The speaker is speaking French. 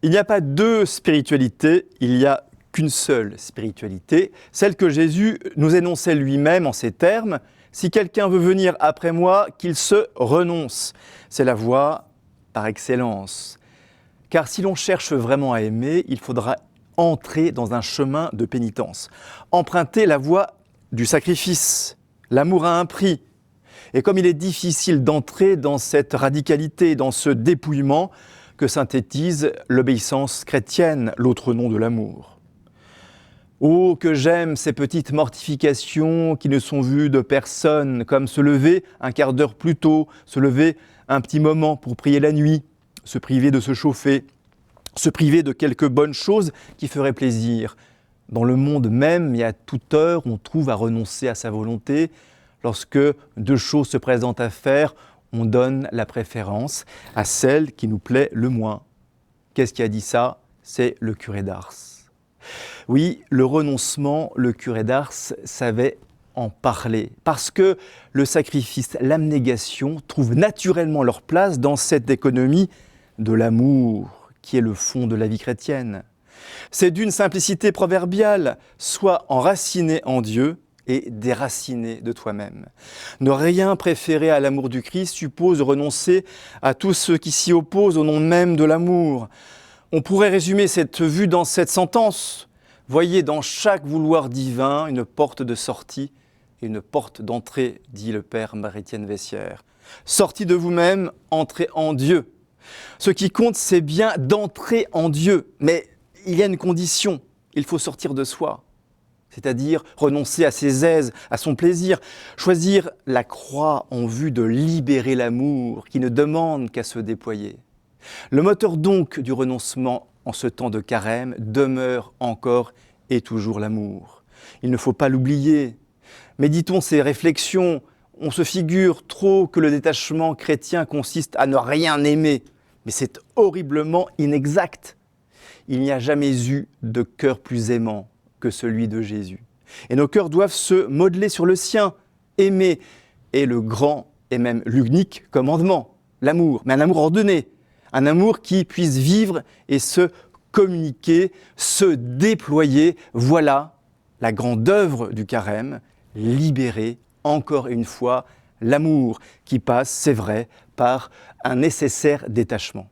Il n'y a pas deux spiritualités, il n'y a qu'une seule spiritualité, celle que Jésus nous énonçait lui-même en ces termes. Si quelqu'un veut venir après moi, qu'il se renonce. C'est la voie par excellence. Car si l'on cherche vraiment à aimer, il faudra entrer dans un chemin de pénitence. Emprunter la voie du sacrifice. L'amour a un prix. Et comme il est difficile d'entrer dans cette radicalité, dans ce dépouillement que synthétise l'obéissance chrétienne, l'autre nom de l'amour. Oh, que j'aime ces petites mortifications qui ne sont vues de personne, comme se lever un quart d'heure plus tôt, se lever un petit moment pour prier la nuit, se priver de se chauffer, se priver de quelques bonnes choses qui feraient plaisir. Dans le monde même et à toute heure, on trouve à renoncer à sa volonté. Lorsque deux choses se présentent à faire, on donne la préférence à celle qui nous plaît le moins. Qu'est-ce qui a dit ça? C'est le curé d'Ars. Oui, le renoncement, le curé d'Ars savait en parler, parce que le sacrifice, l'abnégation trouvent naturellement leur place dans cette économie de l'amour, qui est le fond de la vie chrétienne. C'est d'une simplicité proverbiale, sois enraciné en Dieu et déraciné de toi-même. Ne rien préférer à l'amour du Christ suppose de renoncer à tous ceux qui s'y opposent au nom même de l'amour. On pourrait résumer cette vue dans cette sentence. Voyez dans chaque vouloir divin une porte de sortie et une porte d'entrée, dit le Père Marie-Étienne Vessière. Sortez de vous-même, entrez en Dieu. Ce qui compte, c'est bien d'entrer en Dieu, mais il y a une condition, il faut sortir de soi. C'est-à-dire renoncer à ses aises, à son plaisir, choisir la croix en vue de libérer l'amour qui ne demande qu'à se déployer. Le moteur donc du renoncement en ce temps de carême demeure encore et toujours l'amour. Il ne faut pas l'oublier. Méditons ces réflexions. On se figure trop que le détachement chrétien consiste à ne rien aimer, mais c'est horriblement inexact. Il n'y a jamais eu de cœur plus aimant que celui de Jésus. Et nos cœurs doivent se modeler sur le sien. Aimer est le grand et même l'unique commandement, l'amour, mais un amour ordonné, un amour qui puisse vivre et se communiquer, se déployer. Voilà la grande œuvre du carême, libérer encore une fois l'amour qui passe, c'est vrai, par un nécessaire détachement.